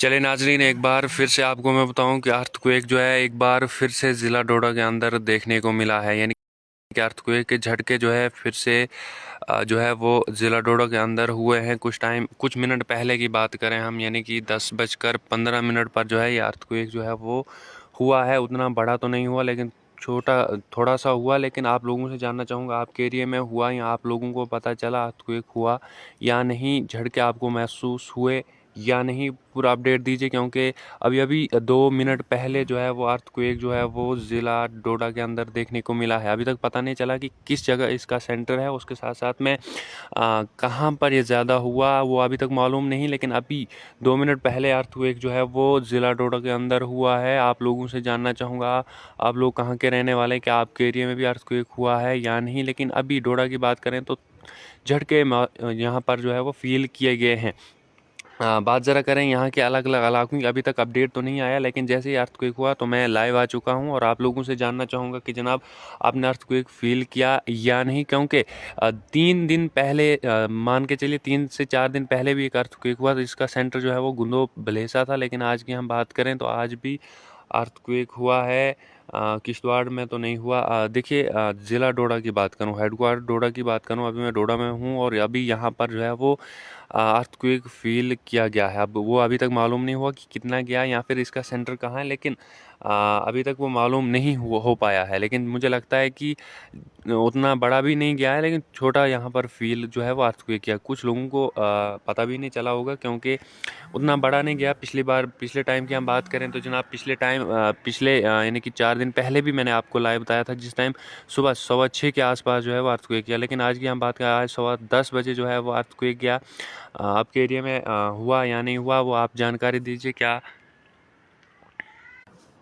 चले नाजरीन, एक बार फिर से आपको मैं बताऊं कि अर्थक्वेक जो है एक बार फिर से ज़िला डोडा के अंदर देखने को मिला है। यानी कि अर्थक्वेक के झटके जो है फिर से जो है वो ज़िला डोडा के अंदर हुए हैं। कुछ मिनट पहले की बात करें हम, यानी कि 10:15 पर जो है ये अर्थक्वेक जो है वो हुआ है। उतना बड़ा तो नहीं हुआ लेकिन छोटा थोड़ा सा हुआ। लेकिन आप लोगों से जानना चाहूँगा, आपके एरिया में हुआ या आप लोगों को पता चला अर्थक्वेक हुआ या नहीं, झटके आपको महसूस हुए या नहीं, पूरा अपडेट दीजिए। क्योंकि अभी अभी 2 मिनट पहले जो है वो अर्थक्वेक जो है वो ज़िला डोडा के अंदर देखने को मिला है। अभी तक पता नहीं चला कि किस जगह इसका सेंटर है। उसके साथ साथ में कहाँ पर ये ज़्यादा हुआ वो अभी तक मालूम नहीं। लेकिन अभी 2 मिनट पहले अर्थक्वेक जो है वो ज़िला डोडा के अंदर हुआ है। आप लोगों से जानना चाहूँगा, आप लोग कहाँ के रहने वाले हैं, क्या आपके एरिया में भी अर्थक्वेक हुआ है या नहीं। लेकिन अभी डोडा की बात करें तो झटके यहाँ पर जो है वो फील किए गए हैं। बात ज़रा करें यहाँ के अलग अलग इलाकों की। अभी तक अपडेट तो नहीं आया, लेकिन जैसे ही अर्थक्वेक हुआ तो मैं लाइव आ चुका हूँ और आप लोगों से जानना चाहूँगा कि जनाब आपने अर्थक्वेक फील किया या नहीं। क्योंकि 3 दिन पहले, मान के चलिए 3 से 4 दिन पहले भी एक अर्थक्वेक हुआ, तो इसका सेंटर जो है वो गुंदो भलेसा था। लेकिन आज की हम बात करें तो आज भी अर्थक्वेक हुआ है। किश्तवाड़ में तो नहीं हुआ। देखिए, ज़िला डोडा की बात करूँ, हेडक्वार्टर डोडा की बात करूँ, अभी मैं डोडा में हूँ और अभी यहाँ पर जो है वो अर्थक्वेक फील किया गया है। अब वो अभी तक मालूम नहीं हुआ कि कितना गया या फिर इसका सेंटर कहाँ है। लेकिन अभी तक वो मालूम नहीं हो पाया है। लेकिन मुझे लगता है कि उतना बड़ा भी नहीं गया है, लेकिन छोटा यहाँ पर फील जो है वो अर्थक्वेक किया। कुछ लोगों को पता भी नहीं चला होगा क्योंकि उतना बड़ा नहीं गया। पिछले टाइम की हम बात करें तो जनाब पिछले यानी कि 4 दिन पहले भी मैंने आपको लाइव बताया था, जिस टाइम सुबह 6:15 के आसपास जो है वो अर्थक्वेक किया। लेकिन आज की हम बात करें, आज 10:15 जो है वो अर्थक्वेक गया। आपके एरिया में हुआ या नहीं हुआ वो आप जानकारी दीजिए। क्या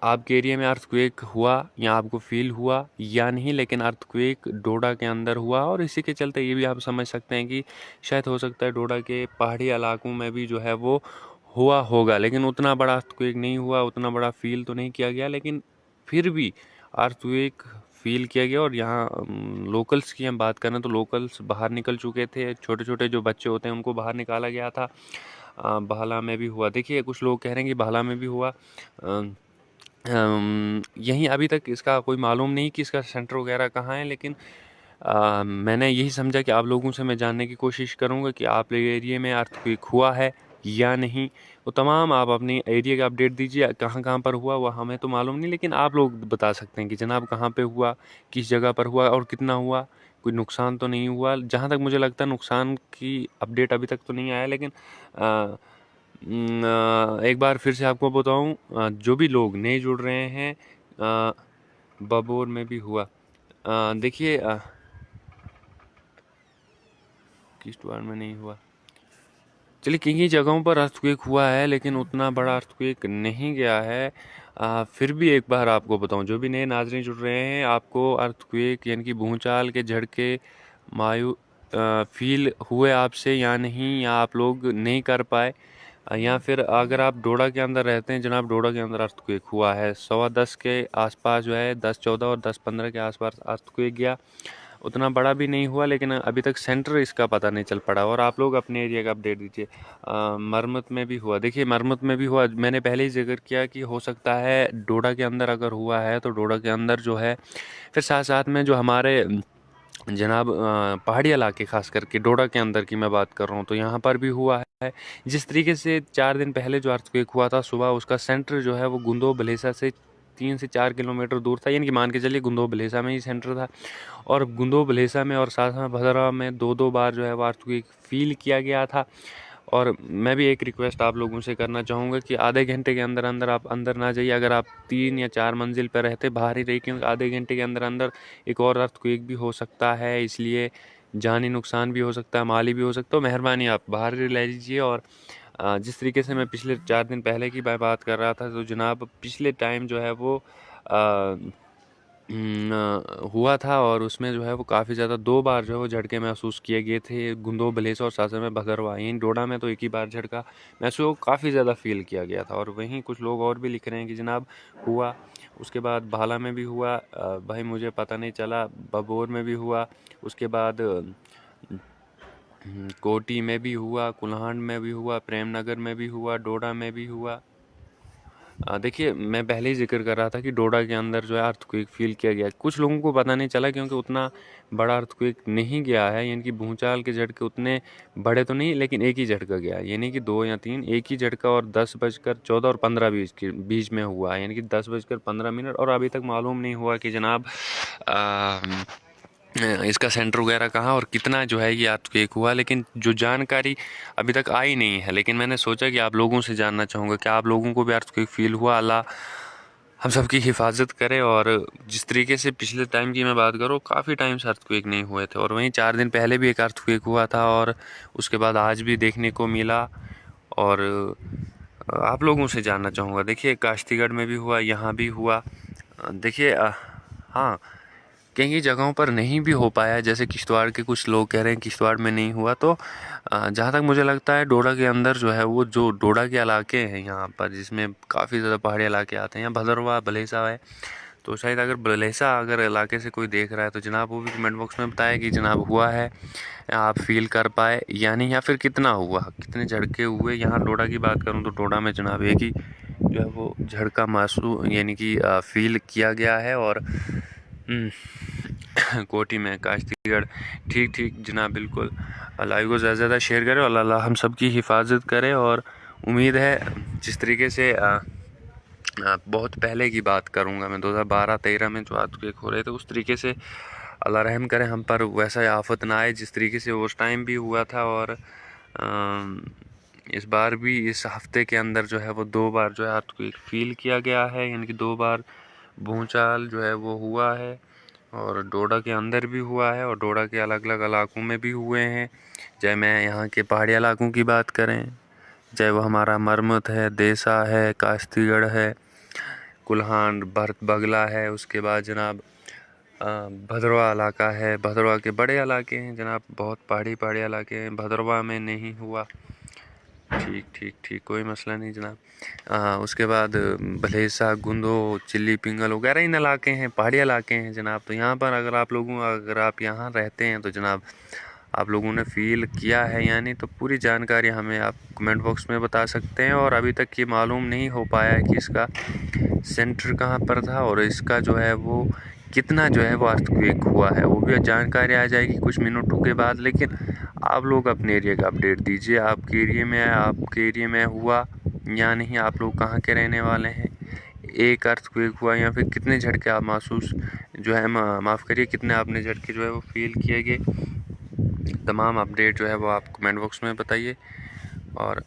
आपके एरिया में अर्थक्वेक हुआ या आपको फील हुआ या नहीं। लेकिन अर्थक्वेक डोडा के अंदर हुआ और इसी के चलते ये भी आप समझ सकते हैं कि शायद हो सकता है डोडा के पहाड़ी इलाकों में भी जो है वो हुआ होगा। लेकिन उतना बड़ा अर्थक्वेक नहीं हुआ, उतना बड़ा फील तो नहीं किया गया। लेकिन फिर भी अर्थक्वेक फील किया गया। और यहाँ लोकल्स की हम बात करें तो लोकल्स बाहर निकल चुके थे। छोटे छोटे जो बच्चे होते हैं उनको बाहर निकाला गया था। भाला में भी हुआ। देखिए, कुछ लोग कह रहे हैं कि भाला में भी हुआ। यहीं अभी तक इसका कोई मालूम नहीं कि इसका सेंटर वगैरह कहाँ है। लेकिन मैंने यही समझा कि आप लोगों से मैं जानने की कोशिश करूँगा कि आप एरिया में अर्थक्वेक हुआ है या नहीं। वो तमाम आप अपनी एरिया का अपडेट दीजिए, कहाँ कहाँ पर हुआ वह हमें तो मालूम नहीं, लेकिन आप लोग बता सकते हैं कि जनाब कहाँ पे हुआ, किस जगह पर हुआ और कितना हुआ। कोई नुकसान तो नहीं हुआ। जहाँ तक मुझे लगता है नुकसान की अपडेट अभी तक तो नहीं आया। लेकिन एक बार फिर से आपको बताऊं, जो भी लोग नए जुड़ रहे हैं, बबूर में भी हुआ। देखिए, किश्तवाड़ में नहीं हुआ। चलिए, किन्हीं जगहों पर अर्थक्वेक हुआ है लेकिन उतना बड़ा अर्थक्वेक नहीं गया है। फिर भी एक बार आपको बताऊं, जो भी नए नाज़रीन जुड़ रहे हैं, आपको अर्थक्वेक यानी कि भूचाल के झटके मायू फील हुए आपसे या नहीं, या आप लोग नहीं कर पाए, या फिर अगर आप डोडा के अंदर रहते हैं, जनाब डोडा के अंदर अर्थक्वेक हुआ है 10:15 के आसपास जो है, 10:14 और 10:15 के आसपास अर्थक्वेक गया। उतना बड़ा भी नहीं हुआ लेकिन अभी तक सेंटर इसका पता नहीं चल पड़ा। और आप लोग अपने एरिया का अपडेट दीजिए। मरमत में भी हुआ। देखिए, मरमत में भी हुआ, मैंने पहले ही जिक्र किया कि हो सकता है डोडा के अंदर अगर हुआ है तो डोडा के अंदर जो है, फिर साथ साथ में जो हमारे जनाब पहाड़ी इलाके, खास करके डोडा के अंदर की मैं बात कर रहा हूँ, तो यहाँ पर भी हुआ है। जिस तरीके से 4 दिन पहले जो अर्थक्वेक हुआ था सुबह, उसका सेंटर जो है वो गुंदो भलेसा से 3 से 4 किलोमीटर दूर था। यानी कि मान के चलिए गुंदो भलेसा में ही सेंटर था। और गुंदो भलेसा में और साथ में भदरा में दो दो बार जो है वो अर्थक्वेक फील किया गया था। और मैं भी एक रिक्वेस्ट आप लोगों से करना चाहूँगा कि आधे घंटे के अंदर अंदर आप अंदर ना जाइए। अगर आप 3 या 4 मंजिल पर रहते, बाहर ही रहिए, क्योंकि आधे घंटे के अंदर अंदर एक और अर्थक्वेक भी हो सकता है। इसलिए जानी नुकसान भी हो सकता है, माली भी हो सकता है। तो मेहरबानी आप बाहर ही रह लीजिए। और जिस तरीके से मैं पिछले 4 दिन पहले की बात कर रहा था, तो जनाब पिछले टाइम जो है वो हुआ था और उसमें जो है वो काफ़ी ज़्यादा 2 बार जो है वो झटके महसूस किए गए थे, गुंदो भलेस और साथ में भदरवा। यहीं डोडा में तो एक ही बार झटका महसूस काफ़ी ज़्यादा फील किया गया था। और वहीं कुछ लोग और भी लिख रहे हैं कि जनाब हुआ, उसके बाद भाला में भी हुआ, भाई मुझे पता नहीं चला, बबोर में भी हुआ, उसके बाद कोटी में भी हुआ, कुल्हान में भी हुआ, प्रेमनगर में भी हुआ, डोडा में भी हुआ। देखिए, मैं पहले ही ज़िक्र कर रहा था कि डोडा के अंदर जो है अर्थक्वेक फ़ील किया गया। कुछ लोगों को पता नहीं चला क्योंकि उतना बड़ा अर्थक्वेक नहीं गया है, यानी कि भूचाल के झटके उतने बड़े तो नहीं, लेकिन एक ही झटका गया, यानी कि 2 या 3 एक ही झटका, और 10:14 और 15 के बीच में हुआ, यानी कि 10:15 और अभी तक मालूम नहीं हुआ कि जनाब इसका सेंटर वगैरह कहाँ और कितना जो है ये अर्थक्वेक हुआ। लेकिन जो जानकारी अभी तक आई नहीं है, लेकिन मैंने सोचा कि आप लोगों से जानना चाहूँगा कि आप लोगों को भी अर्थक्वेक फील हुआ। अल्लाह हम सबकी हिफाजत करे। और जिस तरीके से पिछले टाइम की मैं बात करूँ, काफ़ी टाइम से अर्थक्वेक नहीं हुए थे, और वहीं 4 दिन पहले भी एक अर्थक्वेक हुआ था, और उसके बाद आज भी देखने को मिला। और आप लोगों से जानना चाहूँगा, देखिए काश्तीगढ़ में भी हुआ, यहाँ भी हुआ। देखिए हाँ, कई जगहों पर नहीं भी हो पाया, जैसे किश्तवाड़ के कुछ लोग कह रहे हैं किश्तवाड़ में नहीं हुआ। तो जहाँ तक मुझे लगता है डोडा के अंदर जो है, वो जो डोडा के इलाके हैं यहाँ पर, जिसमें काफ़ी ज़्यादा पहाड़ी इलाके आते हैं, या भदरवा भलेसा है, तो शायद अगर भलेसा अगर इलाके से कोई देख रहा है तो जनाब वो भी कमेंट बॉक्स में बताए कि जनाब हुआ है, आप फील कर पाए या नहीं, या फिर कितना हुआ, कितने झटके हुए। यहाँ डोडा की बात करूँ तो डोडा में जनाब एक ही जो है वो झटका महसूस यानी कि फील किया गया है। और कोटी में, काश्तीगढ़, ठीक ठीक जनाब, बिल्कुल। लाइव को ज़्यादा से ज़्यादा शेयर करें, और अल्लाह हम सब की हिफाजत करे। और उम्मीद है जिस तरीके से बहुत पहले की बात करूँगा मैं, 2012-13 में जो अर्थक्वेक हो रहे थे, उस तरीके से अल्लाह रहम करे हम पर, वैसा आफत ना आए जिस तरीके से उस टाइम भी हुआ था। और इस बार भी इस हफ्ते के अंदर जो है वो 2 बार जो है अर्थक्वेक फील किया गया है, यानी कि 2 बार भूचाल जो है वो हुआ है। और डोडा के अंदर भी हुआ है, और डोडा के अलग अलग इलाकों में भी हुए हैं, चाहे मैं यहाँ के पहाड़ी इलाकों की बात करें, चाहे वो हमारा मरमत है, देसा है, काश्तीगढ़ है, कुल्हान, भरत बगला है, उसके बाद जनाब भदरवा इलाका है। भदरवा के बड़े इलाके हैं जनाब, बहुत पहाड़ी पहाड़ी इलाके हैं। भदरवा में नहीं हुआ, ठीक ठीक ठीक, कोई मसला नहीं जनाब। उसके बाद भलेसा, गुंदो, चिल्ली पिंगल वगैरह इन इलाके हैं, पहाड़ी इलाके हैं जनाब। तो यहाँ पर अगर आप यहाँ रहते हैं तो जनाब आप लोगों ने फ़ील किया है यानी, तो पूरी जानकारी हमें आप कमेंट बॉक्स में बता सकते हैं। और अभी तक ये मालूम नहीं हो पाया है कि इसका सेंटर कहाँ पर था, और इसका जो है वो कितना जो है वो अर्थक्वेक हुआ है, वो भी जानकारी आ जाएगी कुछ मिनटों के बाद। लेकिन आप लोग अपने एरिया का अपडेट दीजिए, आपके एरिया में हुआ या नहीं, आप लोग कहाँ के रहने वाले हैं, एक अर्थक्वेक हुआ या फिर कितने झटके आप महसूस जो है माफ़ करिए, कितने आपने झटके जो है वो फील किए गए। तमाम अपडेट जो है वो आप कमेंट बॉक्स में बताइए। और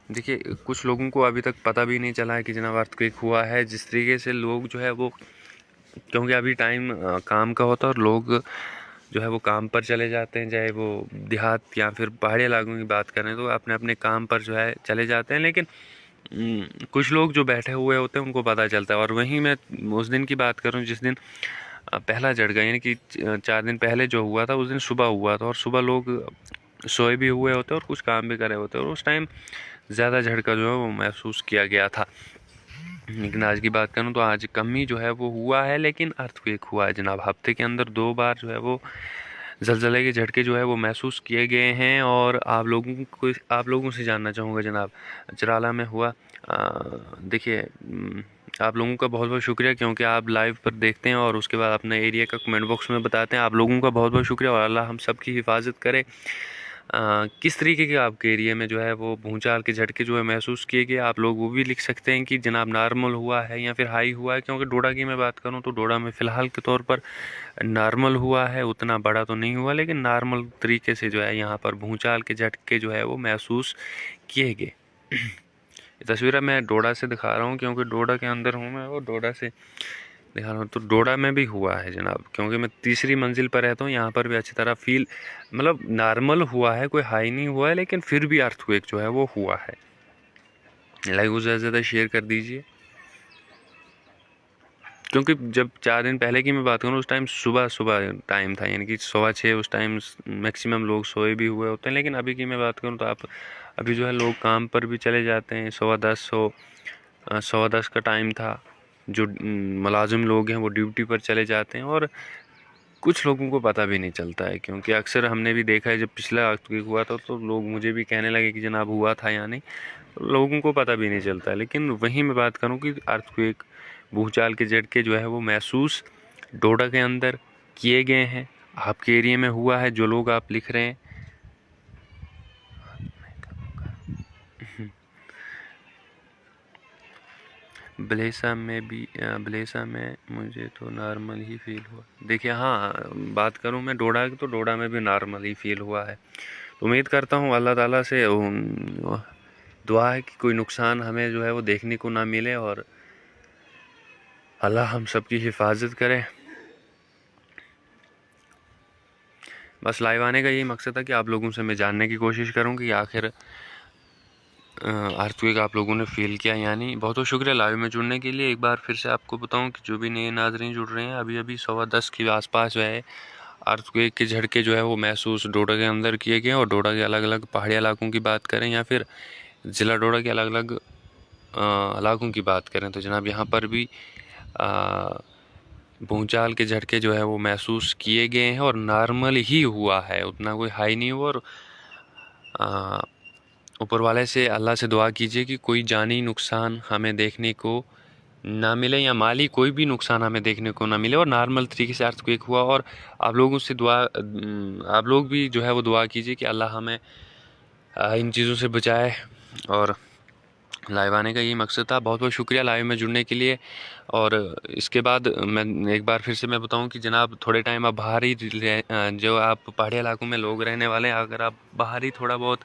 देखिए, कुछ लोगों को अभी तक पता भी नहीं चला है कि जनाब अर्थक्वेक हुआ है। जिस तरीके से लोग जो है वो, क्योंकि अभी टाइम काम का होता है, और लोग जो है वो काम पर चले जाते हैं, चाहे वो देहात या फिर पहाड़ी इलाकों की बात करें, तो अपने अपने काम पर जो है चले जाते हैं। लेकिन कुछ लोग जो बैठे हुए होते हैं उनको पता चलता है। और वहीं मैं उस दिन की बात करूं जिस दिन पहला झटका, यानी कि 4 दिन पहले जो हुआ था, उस दिन सुबह हुआ था, और सुबह लोग सोए भी हुए होते हैं और कुछ काम भी कर रहे होते हैं, और उस टाइम ज़्यादा झटका जो है वो महसूस किया गया था। लेकिन आज की बात करूं तो आज कम ही जो है वो हुआ है, लेकिन अर्थक्वेक हुआ है जनाब। हफ्ते के अंदर 2 बार जो है वो ज़लज़ले के झटके जो है वो महसूस किए गए हैं। और आप लोगों से जानना चाहूँगा जनाब, चराला में हुआ। देखिए, आप लोगों का बहुत बहुत शुक्रिया, क्योंकि आप लाइव पर देखते हैं और उसके बाद अपने एरिया का कमेंट बॉक्स में बताते हैं। आप लोगों का बहुत बहुत शुक्रिया, और अल्लाह हम सब की हिफाजत करे। किस तरीके के आपके एरिया में जो है वो भूचाल के झटके जो है महसूस किए गए, आप लोग वो भी लिख सकते हैं कि जनाब नॉर्मल हुआ है या फिर हाई हुआ है। क्योंकि डोडा की मैं बात करूं तो डोडा में फ़िलहाल के तौर पर नॉर्मल हुआ है, उतना बड़ा तो नहीं हुआ, लेकिन नॉर्मल तरीके से जो है यहाँ पर भूचाल के झटके जो है वो महसूस किए गए। ये तस्वीरें मैं डोडा से दिखा रहा हूँ, क्योंकि डोडा के अंदर हूँ मैं, और डोडा से दिखा रहा हूँ। तो डोडा में भी हुआ है जनाब, क्योंकि मैं तीसरी मंजिल पर रहता हूँ, यहाँ पर भी अच्छी तरह फील, मतलब नॉर्मल हुआ है, कोई हाई नहीं हुआ है, लेकिन फिर भी अर्थक्वेक जो है वो हुआ है। लाइक को ज़्यादा से ज़्यादा शेयर कर दीजिए, क्योंकि जब 4 दिन पहले की मैं बात करूँ उस टाइम सुबह सुबह टाइम था, यानी कि 6:15 उस टाइम मैक्सिमम लोग सोए भी हुए होते हैं। लेकिन अभी की मैं बात करूँ तो आप अभी जो है लोग काम पर भी चले जाते हैं। 10:15 का टाइम था, जो मुलाजिम लोग हैं वो ड्यूटी पर चले जाते हैं, और कुछ लोगों को पता भी नहीं चलता है, क्योंकि अक्सर हमने भी देखा है जब पिछला अर्थक्वेक हुआ था तो लोग मुझे भी कहने लगे कि जनाब हुआ था या नहीं, तो लोगों को पता भी नहीं चलता है। लेकिन वहीं मैं बात करूं कि अर्थक्वेक, भूचाल के झटके जो है वो महसूस डोडा के अंदर किए गए हैं, आपके एरिया में हुआ है जो लोग आप लिख रहे हैं। ब्लेसा में मुझे तो नॉर्मल ही फील हुआ। देखिए हाँ, बात करूं मैं डोडा की, तो डोडा में भी नॉर्मल ही फील हुआ है। तो उम्मीद करता हूं अल्लाह ताला से दुआ है कि कोई नुकसान हमें जो है वो देखने को ना मिले, और अल्लाह हम सबकी हिफाजत करे। बस लाइव आने का यही मकसद था कि आप लोगों से मैं जानने की कोशिश करूं कि आखिर अर्थक्वेक आप लोगों ने फील किया यानी। बहुत बहुत शुक्रिया लाइव में जुड़ने के लिए। एक बार फिर से आपको बताऊं कि जो भी नए नाज़रीन जुड़ रहे हैं, अभी अभी 10:15 के आसपास जो है अर्थक्वेक के झटके जो है वो महसूस डोडा के अंदर किए गए। और डोडा के अलग अलग पहाड़ी इलाकों की बात करें या फिर ज़िला डोडा के अलग अलग इलाकों की बात करें, तो जनाब यहाँ पर भी भूचाल के झटके जो है वो महसूस किए गए हैं, और नॉर्मल ही हुआ है, उतना कोई हाई नहीं हुआ। और ऊपर वाले से अल्लाह से दुआ कीजिए कि कोई जानी नुकसान हमें देखने को ना मिले, या माली कोई भी नुकसान हमें देखने को ना मिले, और नॉर्मल तरीके से अर्थक्वेक हुआ। और आप लोगों से दुआ, आप लोग भी जो है वो दुआ कीजिए कि अल्लाह हमें इन चीज़ों से बचाए। और लाइव आने का यही मकसद था। बहुत बहुत शुक्रिया लाइव में जुड़ने के लिए। और इसके बाद मैं एक बार फिर से मैं बताऊं कि जनाब थोड़े टाइम आप बाहर ही जो आप पहाड़ी इलाकों में लोग रहने वाले हैं, अगर आप बाहर ही थोड़ा बहुत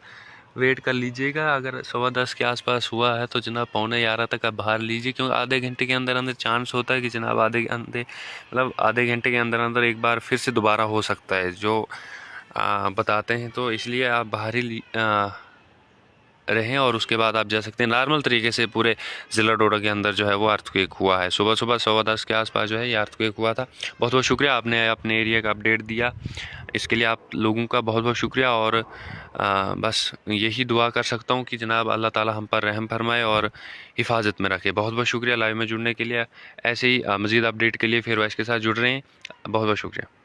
वेट कर लीजिएगा। अगर 10:15 के आसपास हुआ है तो जनाब 11:45 तक आप बाहर लीजिए, क्योंकि आधे घंटे के अंदर अंदर चांस होता है कि जनाब आधे घंटे के अंदर अंदर एक बार फिर से दोबारा हो सकता है, जो बताते हैं। तो इसलिए आप बाहर ही रहें, और उसके बाद आप जा सकते हैं। नॉर्मल तरीके से पूरे ज़िला डोडा के अंदर जो है वो अर्थक्वेक हुआ है। सुबह सुबह 10:15 के आसपास जो है ये अर्थक्वेक हुआ था। बहुत बहुत शुक्रिया, आपने अपने एरिया का अपडेट दिया, इसके लिए आप लोगों का बहुत बहुत शुक्रिया। और बस यही दुआ कर सकता हूँ कि जनाब अल्लाह ताला हम पर रहम फरमाए और हिफाजत में रखे। बहुत बहुत शुक्रिया लाइव में जुड़ने के लिए। ऐसे ही मज़ीद अपडेट के लिए फिर वैस के साथ जुड़ रहे हैं। बहुत बहुत शुक्रिया।